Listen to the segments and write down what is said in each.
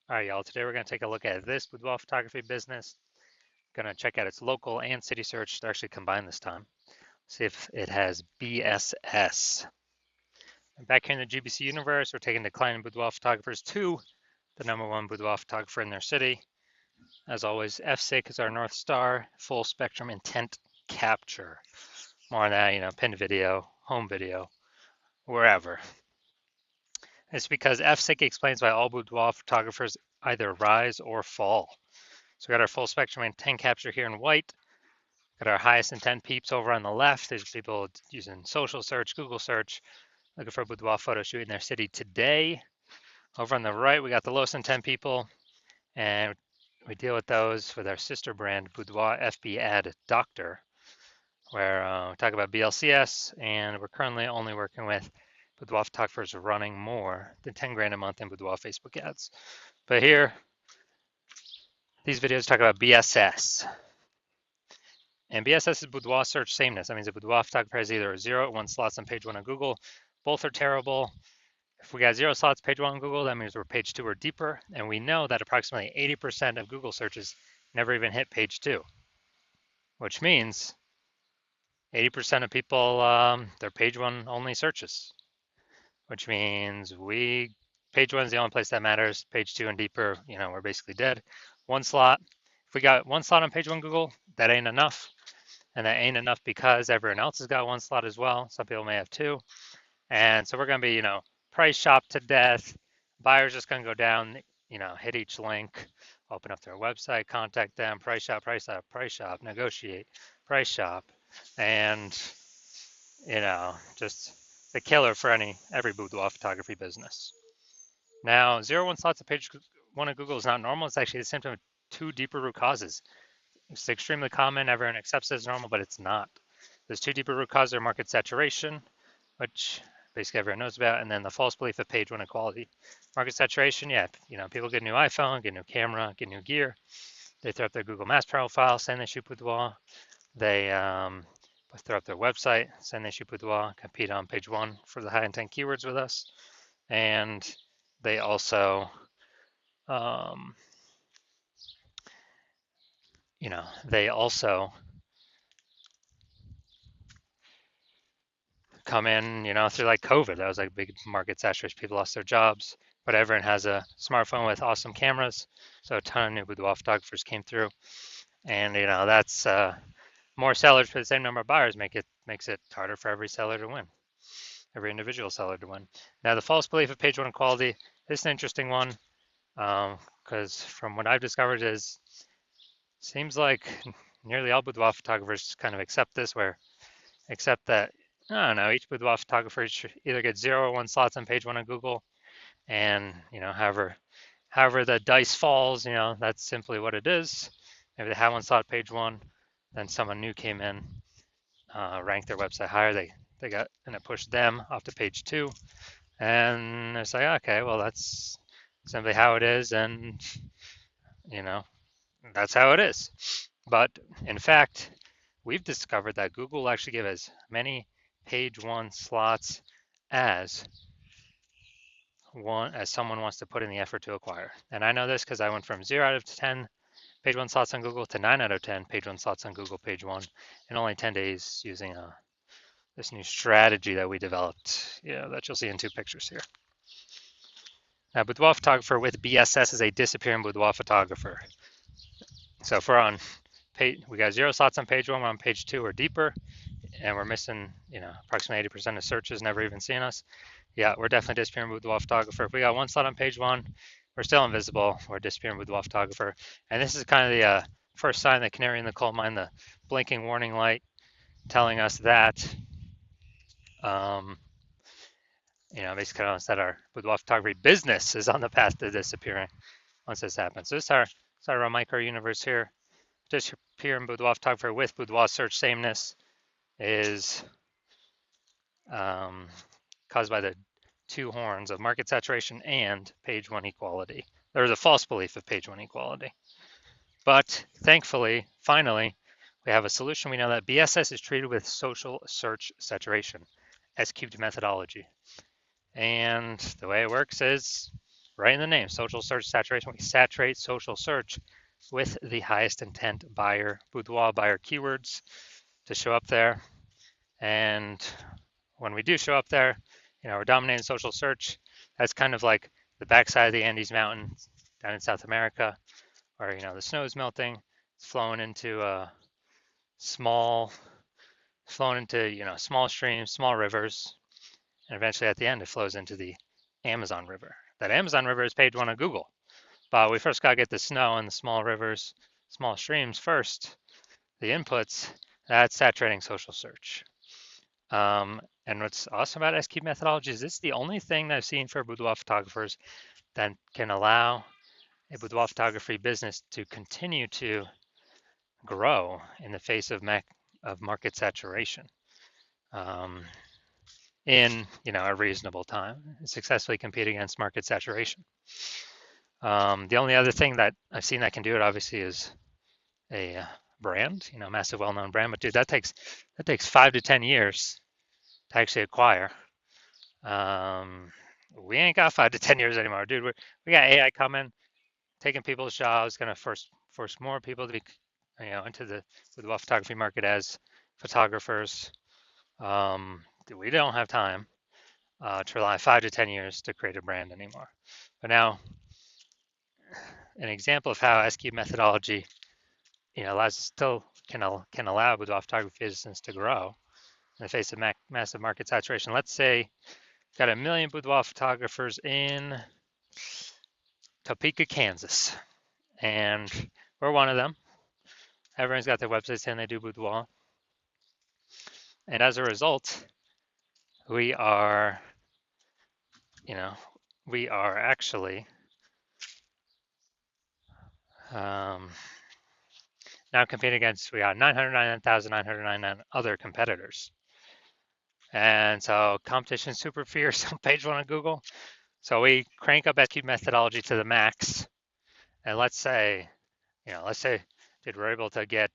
All right, y'all, today we're going to take a look at this boudoir photography business. Going to check out its local and city search. They're actually combined this time. See if it has BSS. And back here in the GBC universe, we're taking declining boudoir photographers to the #1 boudoir photographer in their city. As always, FSIC is our North Star, full spectrum intent capture. More on that, pinned video, home video, wherever. It's because FSIC explains why all boudoir photographers either rise or fall. So we got our full spectrum intent capture here in white. Got our highest intent peeps over on the left. There's people using social search, Google search, looking for a boudoir photo shoot in their city today. Over on the right, we got the lowest intent people, and we deal with those with our sister brand, Boudoir FB Ad Doctor, where we talk about BLCS, and we're currently only working with boudoir photographers running more than 10 grand a month in boudoir Facebook ads. But here, these videos talk about BSS. And BSS is boudoir search sameness. That means a boudoir photographer has either 0 or 1 slots on page 1 on Google. Both are terrible. If we got 0 slots page 1 on Google, that means we're page 2 or deeper. And we know that approximately 80% of Google searches never even hit page 2, which means 80% of people, they're page 1 only searches, which means page 1 is the only place that matters. Page 2 and deeper, we're basically dead. 1 slot. If we got 1 slot on page 1 Google, that ain't enough. And that ain't enough because everyone else has got 1 slot as well. Some people may have 2. And so we're going to be, price shop to death. Buyers just going to go down, hit each link, open up their website, contact them, price shop, negotiate, price shop. And, just the killer for every boudoir photography business. Now, 0-1 slots of page 1 of Google is not normal. It's actually a symptom of 2 deeper root causes. It's extremely common. Everyone accepts it as normal, but it's not. There's 2 deeper root causes: market saturation, which basically everyone knows about, and then the false belief of page 1 equality. Market saturation, people get a new iPhone, get a new camera, get new gear. They throw up their Google Maps profile, saying they shoot boudoir. They throw up their website, saying they shoot boudoir, compete on page 1 for the high intent keywords with us. And they also they also come in, through like COVID. That was like big market saturation. People lost their jobs, but everyone has a smartphone with awesome cameras. So a ton of new boudoir photographers came through. And, that's more sellers for the same number of buyers makes it harder for every seller to win, every individual seller to win. Now, the false belief of page 1 equality, this is an interesting one because from what I've discovered seems like nearly all boudoir photographers kind of accept that, I don't know, each boudoir photographer should either get 0 or 1 slots on page 1 on Google, and however the dice falls, that's simply what it is. Maybe they have 1 slot page 1, then someone new came in, ranked their website higher, they got, and it pushed them off to page 2, and it's like, okay, well, that's simply how it is, and that's how it is. But in fact, we've discovered that Google will actually give as many page 1 slots as someone wants to put in the effort to acquire. And I know this because I went from 0 out of 10 page 1 slots on Google to 9 out of 10 page 1 slots on Google page 1 in only 10 days using this new strategy that we developed, that you'll see in 2 pictures here. Now, boudoir photographer with BSS is a disappearing boudoir photographer. So if we're on we got 0 slots on page 1, we're on page 2 or deeper, and we're missing, approximately 80% of searches never even seeing us. Yeah, we're definitely disappearing boudoir photographer. If we got 1 slot on page 1, we're still invisible. We're disappearing boudoir photographer. And this is kind of the first sign, the canary in the coal mine, the blinking warning light telling us that, basically telling us that our boudoir photography business is on the path to disappearing once this happens. So this is our micro universe here. Disappearing boudoir photographer with boudoir search sameness is caused by the 2 horns of market saturation and page 1 equality. There's a false belief of page 1 equality. But thankfully, finally, we have a solution. We know that BSS is treated with social search saturation, S-cubed methodology. And the way it works is right in the name, social search saturation. We saturate social search with the highest intent buyer, boudoir buyer keywords to show up there. And when we do show up there, we're dominating social search. That's kind of like the backside of the Andes Mountains down in South America, where the snow is melting. It's flowing into small, flowing into small streams, small rivers, and eventually at the end it flows into the Amazon River. That Amazon River is page one of Google, but we first got to get the snow and the small rivers, small streams first. The inputs, that's saturating social search. And what's awesome about SQ methodology is it's the only thing that I've seen for boudoir photographers that can allow a boudoir photography business to continue to grow in the face of market saturation in a reasonable time, and successfully compete against market saturation. The only other thing that I've seen that can do it obviously is a brand, massive well-known brand. But dude, that takes 5 to 10 years to actually acquire. We ain't got 5 to 10 years anymore, dude. We got AI coming, taking people's jobs, gonna force more people to be, into the photography market as photographers. We don't have time to rely 5 to 10 years to create a brand anymore. But now, an example of how SQ methodology, still can allow boudoir photography business to grow in the face of massive market saturation. Let's say got 1 million boudoir photographers in Topeka, Kansas, and we're one of them. Everyone's got their website saying they do boudoir, and as a result, we are actually now competing against, we got 999,999 other competitors. And so competition is super fierce on page one of Google. So we crank up SQ methodology to the max. And let's say, dude, we're able to get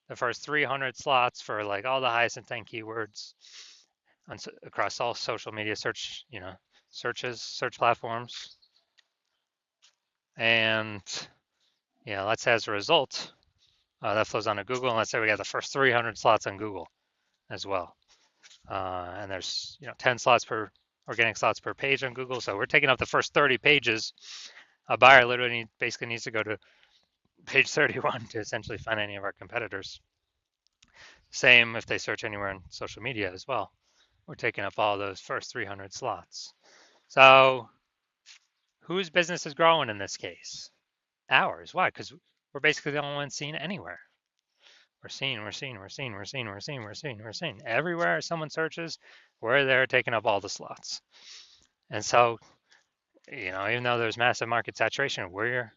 the first 300 slots for like all the highest intent keywords across all social media search platforms. And let's say as a result, that flows onto Google, and let's say we got the first 300 slots on Google as well. And there's 10 slots per organic slots per page on Google, so we're taking up the first 30 pages. A buyer literally basically needs to go to page 31 to essentially find any of our competitors. Same if they search anywhere in social media as well. We're taking up all those first 300 slots. So whose business is growing in this case? Ours. Why? Because we're basically the only ones seen anywhere. We're seen. Everywhere someone searches, we're there taking up all the slots. And so, even though there's massive market saturation, we're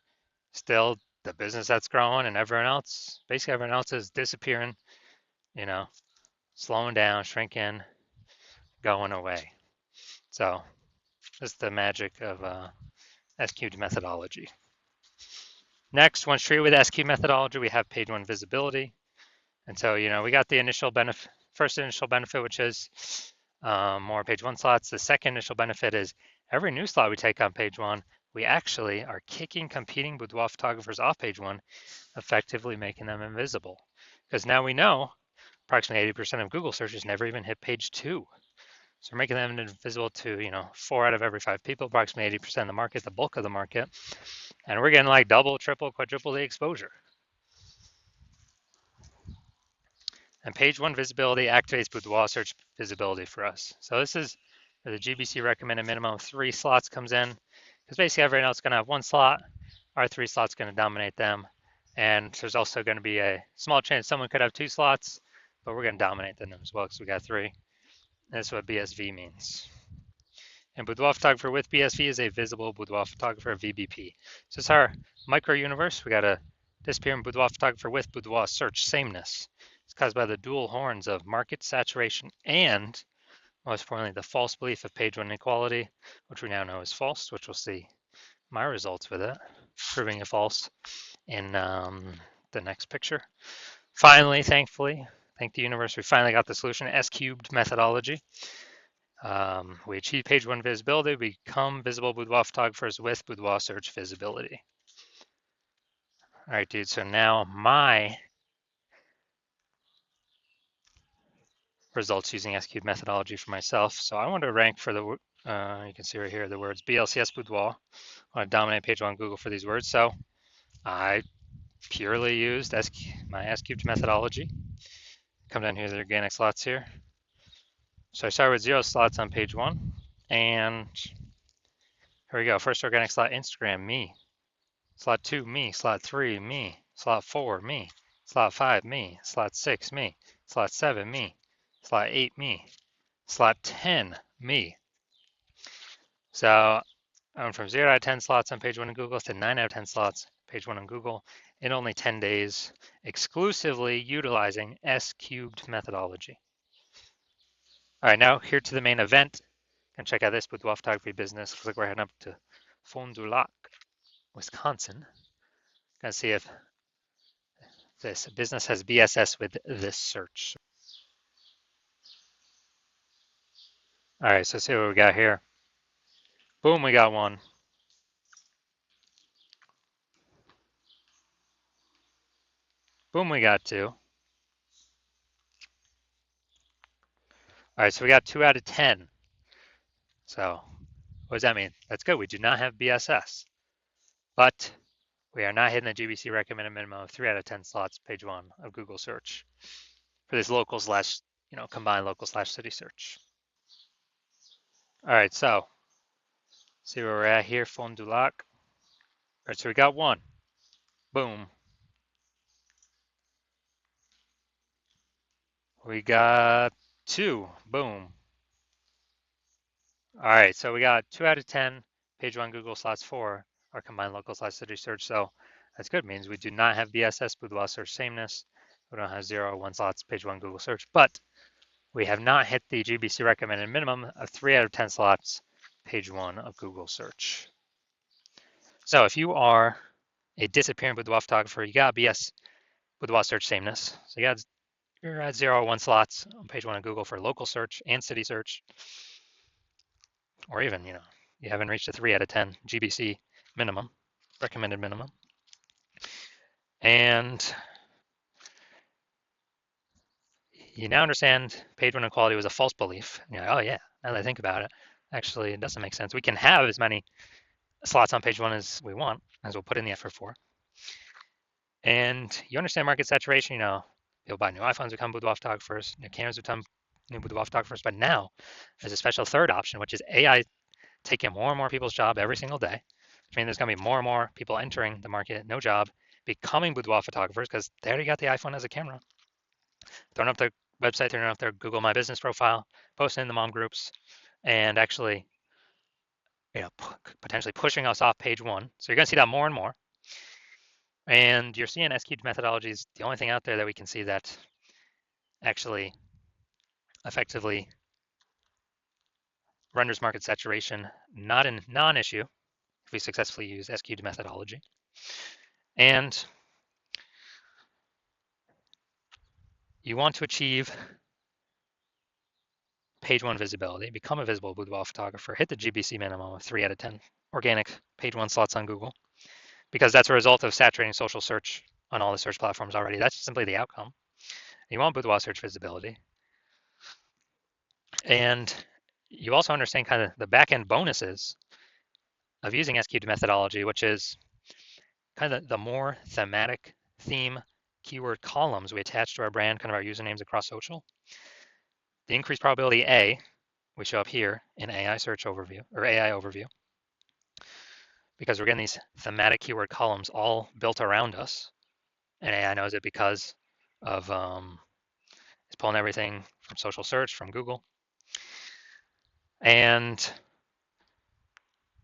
still the business that's growing, and everyone else is disappearing, slowing down, shrinking, going away. So that's the magic of SQ methodology. Next, once treated with SQ methodology, we have page one visibility. And so, we got the first initial benefit, which is more page one slots. The second initial benefit is every new slot we take on page one, we actually are kicking competing boudoir photographers off page one, effectively making them invisible. Because now we know approximately 80% of Google searches never even hit page two. So we're making them invisible to, 4 out of every 5 people, approximately 80% of the market, the bulk of the market. And we're getting like double, triple, quadruple the exposure. And page one visibility activates boudoir search visibility for us. So this is where the GBC recommended minimum of 3 slots comes in, because basically everyone else is going to have 1 slot. Our 3 slots going to dominate them. And there's also going to be a small chance someone could have 2 slots, but we're going to dominate them as well because we got 3. And that's what BSV means. And boudoir photographer with BSV is a visible boudoir photographer, VBP. So it's our micro universe. We got a disappearing boudoir photographer with boudoir search sameness. It's caused by the dual horns of market saturation and, most importantly, the false belief of page one inequality, which we now know is false, which we'll see my results with it, proving it false in the next picture. Finally, thankfully, thank the universe, we finally got the solution, S-cubed methodology. We achieve page one visibility, we become visible boudoir photographers with boudoir search visibility. All right, dude, so now my results using S-cubed methodology for myself. So I want to rank for the, you can see right here, the words BLCS boudoir. I want to dominate page one Google for these words. So I purely used my S-cubed methodology. Come down here to the organic slots here. So I start with 0 slots on page one. And here we go. First organic slot, Instagram, me. Slot 2, me. Slot 3, me. Slot 4, me. Slot 5, me. Slot 6, me. Slot 7, me. Slot 8, me. Slot 10, me. So I went from 0 out of 10 slots on page one in Google to 9 out of 10 slots page one in Google in only 10 days, exclusively utilizing S-cubed methodology. All right, now here to the main event. And check out this boudoir photography business. Looks like we're heading up to Fond du Lac, Wisconsin. Gonna see if this business has BSS with this search. All right, so see what we got here. Boom, we got one. Boom, we got two. All right, so we got 2 out of 10. So what does that mean? That's good. We do not have BSS, but we are not hitting the GBC recommended minimum of 3 out of 10 slots, page one of Google search for this local slash, combined local slash city search. All right, so see where we're at here, Fond du Lac. All right, so we got one. Boom. We got two. Boom. All right, so we got 2 out of 10, page one Google slots 4, our combined local slash city search. So that's good. It means we do not have BSS, boudoir search sameness. We don't have 0 or 1 slots, page one Google search, but we have not hit the GBC recommended minimum of 3 out of 10 slots, page one of Google search. So if you are a disappearing boudoir photographer, you got BS boudoir search sameness. So you're at 0 or 1 slots on page one of Google for local search and city search. Or even, you haven't reached a 3 out of 10 GBC minimum, recommended minimum. And you now understand page one equality was a false belief. And you're like, oh yeah, now that I think about it, actually it doesn't make sense. We can have as many slots on page one as we want, as we'll put in the effort for. And you understand market saturation, people buy new iPhones become boudoir photographers, new cameras become new boudoir photographers, but now there's a special third option, which is AI taking more and more people's job every single day. I mean, there's going to be more and more people entering the market, no job, becoming boudoir photographers because they already got the iPhone as a camera. Throwing up their website, throwing up their Google My Business profile, posting in the mom groups, and actually, potentially pushing us off page one. So you're going to see that more and more. And you're seeing S-cubed methodology is the only thing out there that we can see that actually effectively renders market saturation not a non-issue if we successfully use S-cubed methodology. And you want to achieve page one visibility, become a visible boudoir photographer, hit the GBC minimum of 3 out of 10 organic page one slots on Google, because that's a result of saturating social search on all the search platforms already. That's simply the outcome. You want boudoir search visibility. And you also understand kind of the back-end bonuses of using S-cubed methodology, which is kind of the more thematic theme keyword columns we attach to our brand, kind of our usernames across social. The increased probability A, we show up here in AI search overview or AI overview, because we're getting these thematic keyword columns all built around us. And AI knows it because of it's pulling everything from social search, from Google. And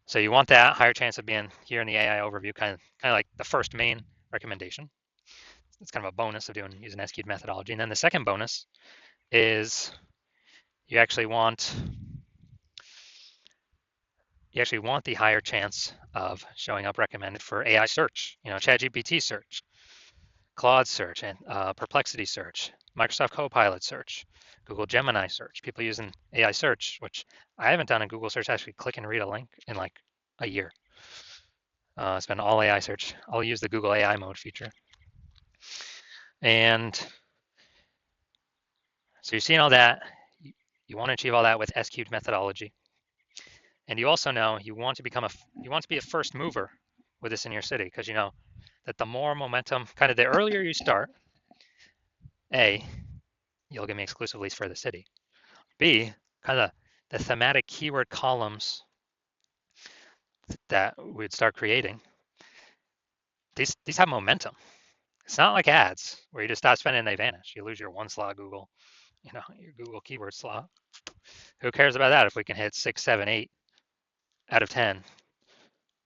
so you want that higher chance of being here in the AI overview, kind of like the first main recommendation. It's kind of a bonus of using S-cubed methodology. And then the second bonus is you actually want the higher chance of showing up recommended for AI search, ChatGPT search, Claude search, and Perplexity search, Microsoft Copilot search, Google Gemini search, people using AI search, which I haven't done a Google search, actually click and read a link in like a year. It's been all AI search. I'll use the Google AI mode feature. And so you're seeing all that. You want to achieve all that with S-cubed methodology. And you also know you want to be a first mover with this in your city, because you know that the more momentum, kind of the earlier you start, A, you'll give me exclusive leads for the city. B, kind of the thematic keyword columns that we'd start creating, these have momentum. It's not like ads where you just stop spending and they vanish. You lose your one slot Google, your Google keyword slot. Who cares about that if we can hit 6, 7, 8 out of 10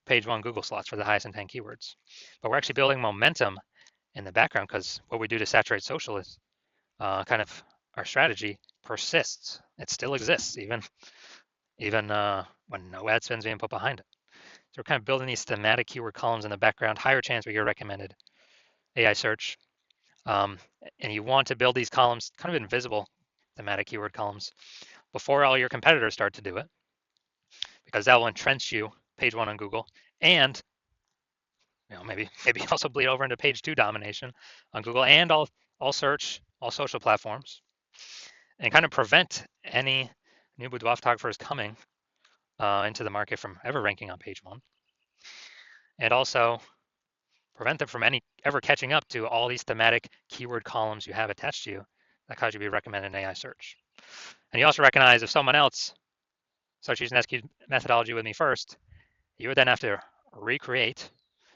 page one Google slots for the highest intent keywords? But we're actually building momentum in the background, because what we do to saturate social is kind of our strategy persists. It still exists even when no ad spend's being put behind it. So we're kind of building these thematic keyword columns in the background, higher chance we get recommended AI search. And you want to build these columns, kind of invisible thematic keyword columns, before all your competitors start to do it, because that will entrench you page one on Google, and maybe also bleed over into page two domination on Google and all search, all social platforms, and kind of prevent any new boudoir photographers coming into the market from ever ranking on page one, and also prevent them from ever catching up to all these thematic keyword columns you have attached to you that cause you to be recommended in AI search. And you also recognize if someone else starts using SQ methodology with me first, you would then have to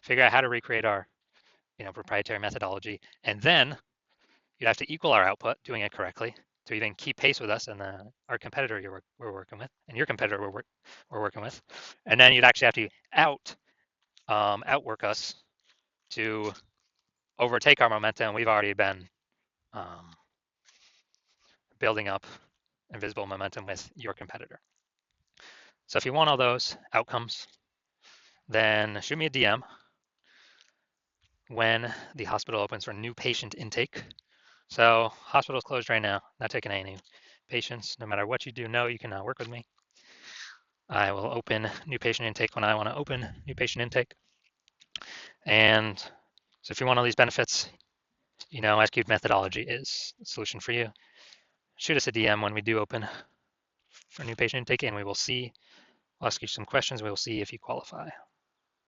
figure out how to recreate our proprietary methodology, and then you'd have to equal our output doing it correctly to even keep pace with us and our competitor we're working with, and your competitor we're working with. And then you'd actually have to outwork us to overtake our momentum we've already been building up invisible momentum with your competitor. So if you want all those outcomes, then shoot me a DM when the hospital opens for new patient intake. So hospital's closed right now, not taking any new patients. No matter what you do, you can work with me. I will open new patient intake when I want to open new patient intake. And so if you want all these benefits, SQ methodology is the solution for you. Shoot us a DM when we do open for new patient intake, and we will see. I'll ask you some questions. We will see if you qualify.